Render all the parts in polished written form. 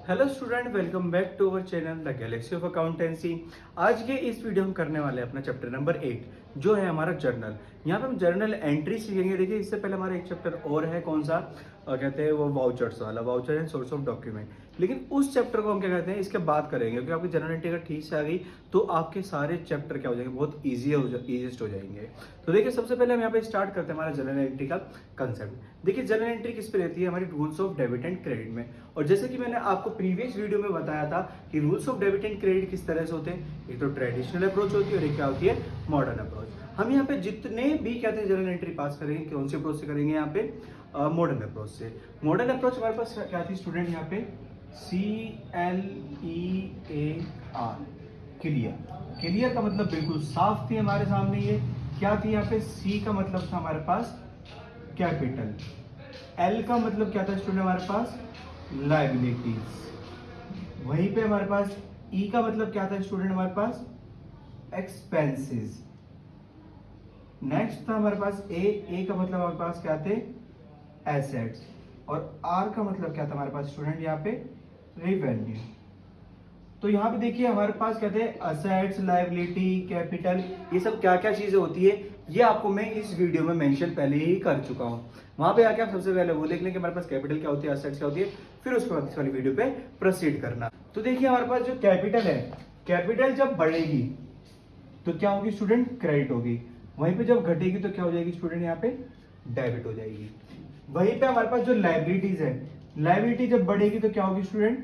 Hello student, welcome back to our channel the galaxy of accountancy. आज के इस video हम करने वाले हैं अपना चैप्टर नंबर 8 जो है हमारा जर्नल। यहाँ पे हम जर्नल एंट्री सीखेंगे। देखिए, इससे पहले हमारा एक चैप्टर और है, कौन सा कहते हैं वो वाउचर्स वाला, voucher and source of document. लेकिन उस चैप्टर को हम क्या कहते हैं, इसके बाद करेंगे, क्योंकि आपकी जर्नल एंट्री अगर ठीक से आ गई तो आपके सारे चैप्टर क्या हो जाएंगे, बहुत ईजीएस्ट हो जाएंगे। तो देखिए, सबसे पहले हम यहाँ पे स्टार्ट करते हैं हमारा जर्नल एंट्री का कंसेप्ट। देखिए, जर्नल एंट्री किस पे रहती है, हमारी rules of debit and credit में। और जैसे कि मैंने आपको प्रीवियस वीडियो में बताया था कि rules of debit and credit किस तरह से होते हैं, एक तो ट्रेडिशनल अप्रोच होती है और एक क्या होती है, मॉडर्न अप्रोच। हम यहाँ पे जितने भी कहते हैं जर्नल एंट्री पास करेंगे, कौन सी अप्रोच से करेंगे, यहाँ पे मॉडर्न अप्रोच से। मॉडर्न अप्रोच हमारे पास क्या थी स्टूडेंट, यहाँ पे CLEAR, क्लियर। क्लियर का मतलब बिल्कुल साफ थी हमारे सामने। ये क्या थी, यहाँ पे C का मतलब था हमारे पास कैपिटल, L का मतलब क्या था स्टूडेंट हमारे पास, लायबिलिटीज। वहीं पे हमारे पास E का मतलब क्या था स्टूडेंट हमारे पास, एक्सपेंसेस। नेक्स्ट था हमारे पास A का मतलब हमारे पास क्या थे, एसेट्स। और R का मतलब क्या था हमारे पास स्टूडेंट, यहाँ पे रेवेन्यू। तो यहाँ पे देखिए हमारे पास कहते हैं असेट्स, लायबिलिटी, कैपिटल, ये सब क्या क्या चीजें होती है, ये आपको मैं इस वीडियो में मेंशन पहले ही कर चुका हूँ। वहां पे आके आप सबसे पहले वो देख लें कि हमारे पास कैपिटल क्या होती है, असेट्स क्या होती है, फिर उसके बाद इस वाली वीडियो पे प्रोसीड करना। तो देखिए हमारे पास जो कैपिटल है, कैपिटल जब बढ़ेगी तो क्या होगी स्टूडेंट, क्रेडिट होगी। वहीं पे जब घटेगी तो क्या हो जाएगी स्टूडेंट, यहाँ पे डेबिट हो जाएगी। वहीं पे हमारे पास जो लायबिलिटीज है, लायबिलिटी जब बढ़ेगी तो क्या होगी स्टूडेंट,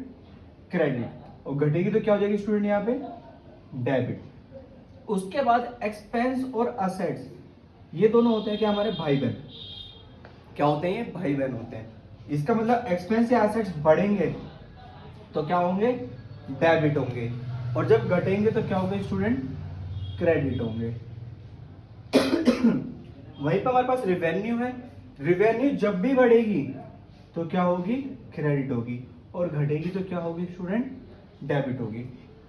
क्रेडिट, और घटेगी तो क्या हो जाएगी स्टूडेंट, यहाँ पे डेबिट। उसके बाद एक्सपेंस और असेट्स, ये दोनों होते हैं क्या हमारे भाई बहन, क्या होते हैं, ये भाई बहन होते हैं। इसका मतलब एक्सपेंस या असेट्स बढ़ेंगे तो क्या होंगे, डेबिट होंगे, और जब घटेंगे तो क्या होंगे स्टूडेंट, क्रेडिट होंगे। वहीं पर हमारे पास रेवेन्यू है, रेवेन्यू जब भी बढ़ेगी तो क्या होगी, क्रेडिट होगी, और घटेगी तो क्या होगी स्टूडेंट, डेबिट होगी।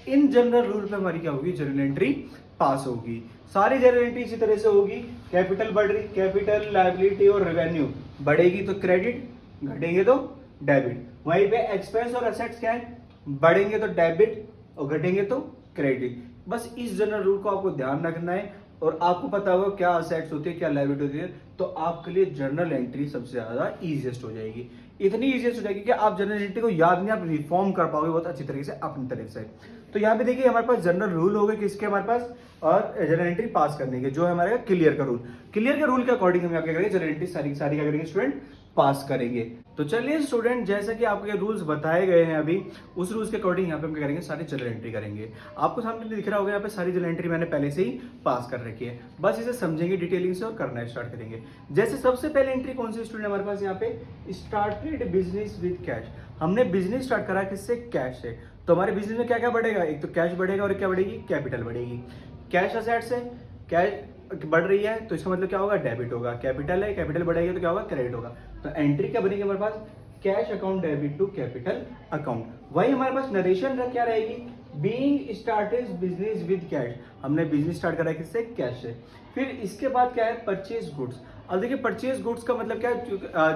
इन जनरल रूल पे हमारी क्या होगी, जर्नल एंट्री पास होगी। सारी जर्नल एंट्री इसी तरह से होगी, कैपिटल बढ़ रही, कैपिटल, लायबिलिटी और रेवेन्यू बढ़ेगी तो क्रेडिट, घटेंगे तो डेबिट। वहीं पे एक्सपेंस और असेट्स क्या है, बढ़ेंगे तो डेबिट और घटेंगे तो क्रेडिट। बस इस जनरल रूल को आपको ध्यान रखना है, और आपको पता होगा क्या असेट्स होती है, क्या लायबिलिटी होती है, तो आपके लिए जर्नल एंट्री सबसे ज्यादा इजीएस्ट हो जाएगी। इतनी इजीएस्ट हो जाएगी कि आप जर्नल एंट्री को याद नहीं, आप रिफॉर्म कर पाओगे बहुत अच्छी तरीके से अपनी तरफ से। तो यहाँ पे देखिए हमारे पास जनरल रूल हो गए किसके, हमारे पास और जर्नल एंट्री पास करने के, जो है हमारे क्लियर का रूल। क्लियर के रूल के अकॉर्डिंग हम क्या करेंगे, जर्नल एंट्री सारी सारी क्या करेंगे स्टूडेंट, पास करेंगे। तो चलिए स्टूडेंट, जैसे कि आपको ये रूल्स बताए गए हैं अभी, उस रूल्स के अकॉर्डिंग यहाँ पे हम क्या करेंगे, सारी जर्नल एंट्री करेंगे। आपको सामने दिख रहा होगा यहाँ पे सारी जर्नल एंट्री मैंने पहले से ही पास कर रखी है, बस इसे समझेंगे डिटेलिंग से और करना स्टार्ट करेंगे। जैसे सबसे पहले एंट्री कौन सी स्टूडेंट हमारे पास यहाँ पे, स्टार्टेड बिजनेस विद कैश। हमने बिजनेस स्टार्ट करा किससे, कैश से। तो हमारे बिजनेस में क्या क्या बढ़ेगा, एक तो कैश बढ़ेगा और क्या बढ़ेगी, कैपिटल बढ़ेगी। कैश असेट्स है, कैश बढ़ रही है तो इसका मतलब क्या होगा, डेबिट होगा। कैपिटल है, कैपिटल बढ़ेगी तो क्या होगा, क्रेडिट होगा। तो एंट्री क्या बनेगी हमारे पास, cash account debit to capital account. वही हमारे पास नरेशन क्या रहेगी, being started business with cash. हमने बिजनेस स्टार्ट करा है किससे, कैश से। फिर इसके बाद क्या है, परचेज गुड्स। अब देखिए परचेज गुड्स का मतलब क्या है,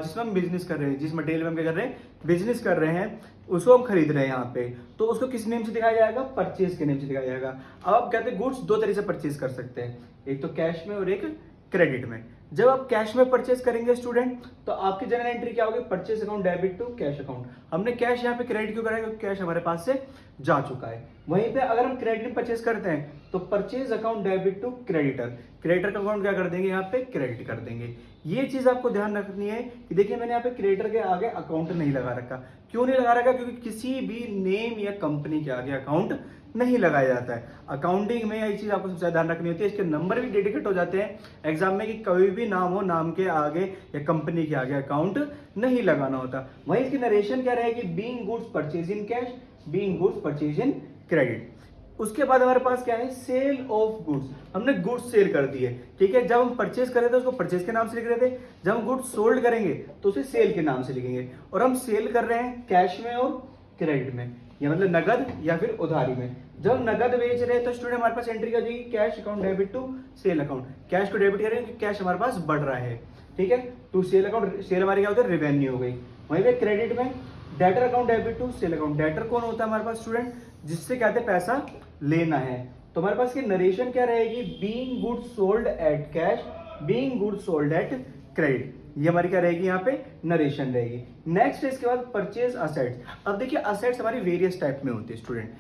जिसमें हम बिजनेस कर रहे हैं, जिस मटेरियल में हम क्या कर रहे हैं, बिजनेस कर रहे हैं, उसको हम खरीद रहे हैं यहाँ पे, तो उसको किस नेम से दिखाया जाएगा, परचेज के नेम से दिखाया जाएगा। अब आप कहते हैं गुड्स दो तरीके से परचेज कर सकते हैं, एक तो कैश में और एक क्रेडिट में। जब आप कैश में परचेज करेंगे स्टूडेंट, तो आपकी जनरल एंट्री क्या होगी, purchase account debit to cash account. हमने कैश यहाँ पे क्रेडिट क्यों कराया, क्योंकि कैश हमारे पास से जा चुका है। वहीं पे अगर हम क्रेडिट में परचेज करते हैं तो purchase account debit to creditor, creditor का अकाउंट क्या कर देंगे, यहाँ पे क्रेडिट कर देंगे। ये चीज आपको ध्यान रखनी है कि देखिए मैंने यहाँ पे क्रेडिटर के आगे अकाउंट नहीं लगा रखा। क्यों नहीं लगा रखा, क्योंकि किसी भी नेम या कंपनी के आगे अकाउंट नहीं लगाया जाता है। अकाउंटिंग में ये चीज आपको सबसे ध्यान रखनी होती है, इसके नंबर भी डेडिकेट हो जाते हैं एग्जाम में कि कोई भी नाम हो, नाम के आगे या कंपनी के आगे अकाउंट नहीं लगाना होता। वहीं इसकी नरेशन क्या रहेगी, being goods purchase in cash, being goods purchase in credit. उसके बाद हमारे पास क्या है, सेल ऑफ गुड्स। हमने गुड्स सेल कर दिए, ठीक है। जब हम परचेज कर रहे थे उसको परचेज के नाम से लिख रहे थे, जब हम गुड्स सोल्ड करेंगे तो उसे सेल के नाम से लिखेंगे। और हम सेल कर रहे हैं कैश में और क्रेडिट में, या मतलब नगद या फिर उधारी में। जब नगद बेच रहे हैं तो स्टूडेंट हमारे पास एंट्री कर जाएगी cash account debit to sale account. Cash को डेबिट करेंगे क्योंकि कैश हमारे पास बढ़ रहा है, ठीक है। टू सेल अकाउंट, सेल हमारी क्या होती है, रेवेन्यू हो गई। वहीं पे क्रेडिट में debtor account debit to sale account. Debtor कौन होता है हमारे पास स्टूडेंट, जिससे कहते हैं पैसा लेना है। तो हमारे पास की नरेशन क्या रहेगी, being goods sold at cash, being goods sold at credit, ये हमारी क्या रहेगी यहाँ पे नरेशन रहेगी। नेक्स्ट है इसके बाद परचेज असेट्स। अब देखिए असेट्स हमारी वेरियस टाइप में होती है स्टूडेंट,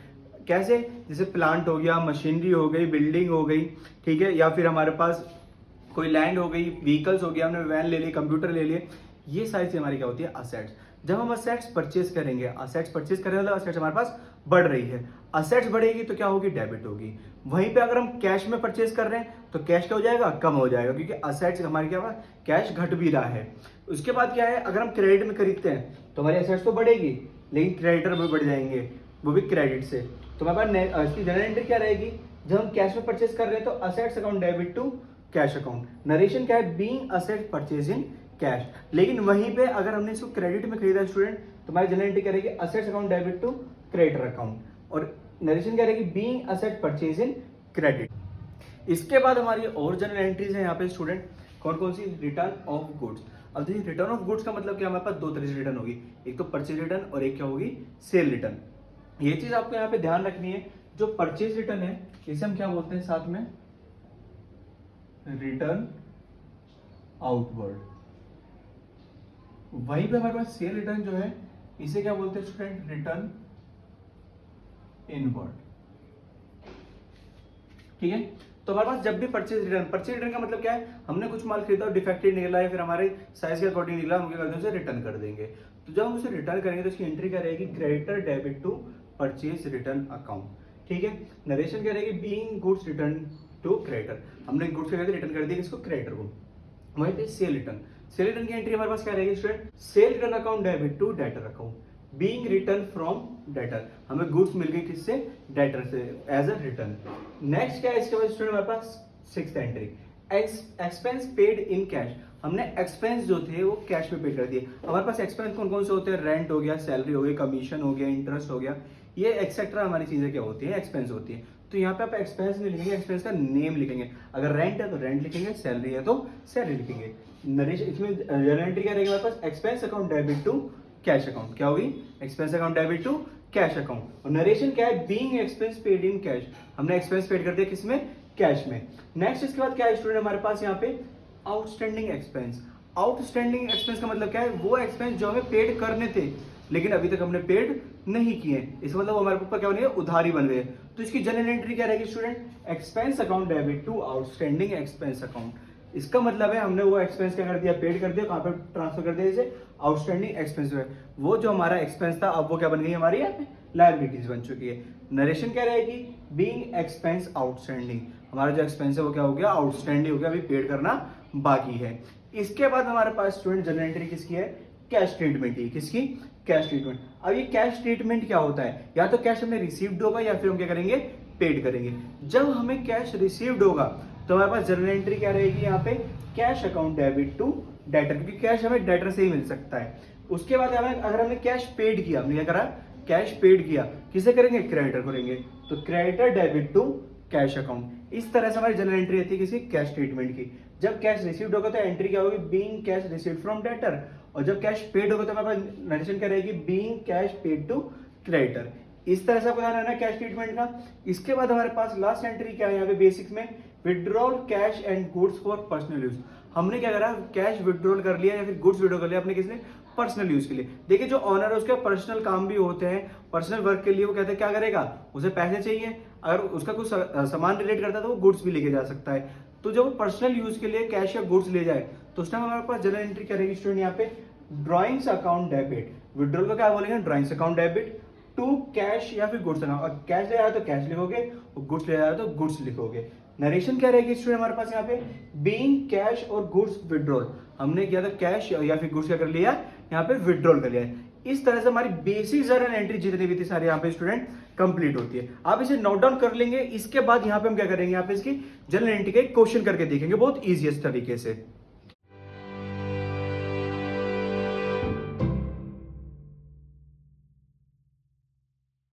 कैसे, जैसे प्लांट हो गया, मशीनरी हो गई, बिल्डिंग हो गई, ठीक है, या फिर हमारे पास कोई लैंड हो गई, व्हीकल्स हो गया, हमने वैन ले ली, कंप्यूटर ले लिए, ये सारी चीज हमारी क्या होती है असेट्स। जब हम असेट्स परचेज करेंगे, असेट्स परचेज करेंगे तो असेट्स हमारे पास बढ़ रही है, असेट्स बढ़ेगी तो क्या होगी, डेबिट होगी। वहीं पे अगर हम कैश में परचेज कर रहे हैं तो कैश क्या हो जाएगा, कम हो जाएगा, क्योंकि असेट्स हमारी क्या, कैश घट भी रहा है। उसके बाद क्या है, अगर हम क्रेडिट में खरीदते हैं तो हमारी असेट्स तो बढ़ेगी, लेकिन क्रेडिटर भी बढ़ जाएंगे, वो भी क्रेडिट से। तो हमारे पास इसकी जनरल एंट्री क्या रहेगी, जब हम कैश में परचेज कर रहे हैं तो assets account debit to cash account. Narration क्या है, being asset purchase in cash. लेकिन वहीं पे अगर हमने इसको क्रेडिट में खरीदा स्टूडेंट तो हमारी जनरल एंट्री क्या रहेगी, assets account debit to creditor account, और नरेशन क्या रहेगी, being asset purchase in credit. इसके बाद हमारी और जनरल एंट्रीज है यहाँ पे स्टूडेंट, कौन कौन सी, रिटर्न ऑफ गुड्स। अब देखिए रिटर्न ऑफ गुड्स का मतलब क्या, हमारे पास दो तरह से रिटर्न होगी, एक तो परचेज रिटर्न और एक क्या होगी, सेल रिटर्न। ये चीज आपको यहाँ पे ध्यान रखनी है, जो परचेज रिटर्न है इसे हम क्या बोलते हैं साथ में, रिटर्न आउटवर्ड। वहीं पे हमारे पास सेल रिटर्न जो है इसे क्या बोलते हैं स्टूडेंट, रिटर्न इनवर्ड। ठीक है, तो हमारे पास जब भी परचेज रिटर्न का मतलब क्या है, हमने कुछ माल खरीदा और डिफेक्टिव निकला या फिर हमारे साइज के अकॉर्डिंग निकला, हम क्या करते हैं उसे रिटर्न कर देंगे। तो जब हम उसे रिटर्न करेंगे तो इसकी एंट्री क्या रहेगी, creditor debit to purchase return account. ठीक है, नरेशन क्या रहेगी, being goods return to creditor, हमने गुड्स क्या रिटर्न कर दिया किसको, क्रेडिटर को। वहीं पे सेल रिटर्न की एंट्री हमारे पास क्या रहेगी student, sale return account debit to debtor account, being return from debtor, हमें गुड्स मिल गई किससे, डेटर से, एज अ रिटर्न। नेक्स्ट क्या है इसके बाद स्टूडेंट हमारे पास sixth entry, expense paid in cash, हमने एक्सपेंस जो थे वो कैश में पे कर दिए। हमारे पास एक्सपेंस कौन कौन से होते हैं, रेंट हो गया, सैलरी हो गई, कमीशन हो गया, इंटरेस्ट हो गया, ये एक्सेट्रा हमारी चीजें क्या होती है, एक्सपेंस होती है। तो यहाँ पे आप एक्सपेंस नहीं लिखेंगे, एक्सपेंस का नेम लिखेंगे, अगर रेंट है तो रेंट लिखेंगे, सैलरी है तो सैलरी लिखेंगे। नरेश इसमें जनरल एंट्री क्या रहेगी हमारे पास, expense account debit to cash account, क्या होगी, expense account debit to cash account. और नरेशन क्या है, being expense paid in cash, हमने एक्सपेंस पेड कर दिया किसमें, कैश में। नेक्स्ट इसके बाद क्या है स्टूडेंट हमारे पास यहाँ पे, आउटस्टैंडिंग एक्सपेंस। आउटस्टैंडिंग एक्सपेंस का मतलब क्या है, वो एक्सपेंस जो हमें पेड करने थे लेकिन अभी तक हमने पेड नहीं किए, इसका मतलब वो हमारे ऊपर क्या बन गया, उधारी बन गए। तो इसकी जनरल एंट्री क्या रहेगी student, expense account debit to outstanding expense account. इसका मतलब है हमने वो एक्सपेंस क्या कर दिया, पेड कर दिया, कहां पे ट्रांसफर कर दिया, इसे आउटस्टैंडिंग एक्सपेंस है, वो जो हमारा एक्सपेंस था अब वो क्या बन गई हमारी यहाँ पे लायबिलिटीज बन चुकी है। नरेशन क्या रहेगी, बीइंग एक्सपेंस आउटस्टैंडिंग, हमारा जो एक्सपेंस है वो क्या हो गया, आउटस्टैंडिंग हो गया, अभी पेड करना बाकी है। इसके बाद हमारे पास स्टूडेंट जनरल एंट्री किसकी है, कैश ट्रीटमेंट की, किसकी, कैश ट्रीटमेंट। अब ये कैश ट्रीटमेंट क्या होता है, या तो कैश हमने रिसीव्ड होगा या फिर हम क्या करेंगे, पेड करेंगे। जब हमें कैश रिसीव्ड होगा तो हमारे पास जनरल एंट्री क्या रहेगी यहाँ पे, cash account debit to debtor, क्योंकि कैश हमें डेटर से ही मिल सकता है। उसके बाद हमें अगर हमने कैश पेड किया, हमने क्या करा, कैश पेड किया, किसे करेंगे, क्रेडिटर करेंगे, तो creditor debit to cash account. इस तरह से हमारी जनरल एंट्री आती है किसी कैश ट्रीटमेंट की। जब कैश रिसीव्ड होगा तो एंट्री क्या होगी, being cash received from debtor, और जब कैश पेड होगा तो हमारे पास नरेशन क्या रहेगी, being cash paid to creditor. इस तरह से आपको ध्यान रखना है कैश ट्रीटमेंट का। इसके बाद हमारे पास लास्ट एंट्री क्या है यहाँ पे बेसिक्स में, withdrawal cash and goods for personal use. हमने क्या करा, कैश विड्रॉल कर लिया या फिर गुड्स विड्रॉल कर लिया अपने किसने, पर्सनल यूज के लिए। देखिए जो ऑनर है उसके पर्सनल काम भी होते हैं, पर्सनल वर्क के लिए वो कहते हैं क्या करेगा, उसे पैसे चाहिए, अगर उसका कुछ सामान रिलेट करता है तो वो गुड्स भी लेके जा सकता है। तो जब वो पर्सनल यूज के लिए कैश या गुड्स ले जाए तो उस टाइम हमारे पास जनरल एंट्री क्या रहेगी स्टूडेंट यहाँ पे, ड्रॉइंग्स अकाउंट डेबिट, विड्रॉल का क्या बोलेंगे, drawings account debit to cash या फिर गुड्स अकाउंट। और कैश ले आया तो कैश लिखोगे और गुड्स ले आया तो गुड्स लिखोगे। नरेशन क्या रहेगी स्टूडेंट हमारे पास यहाँ पे, बीइंग कैश और गुड्स विड्रॉल, हमने किया था कैश या फिर गुड्स क्या कर लिया, यहाँ पे विड्रॉल कर लिया है। इस तरह से हमारी बेसिक जर्नल एंट्री जितनी भी थी सारी यहाँ पे स्टूडेंट कंप्लीट होती है। आप इसे नोट डाउन कर लेंगे। इसके बाद यहाँ पे हम क्या करेंगे, यहाँ पे इसकी जनरल एंट्री के क्वेश्चन करके देखेंगे बहुत इजीएस्ट तरीके से।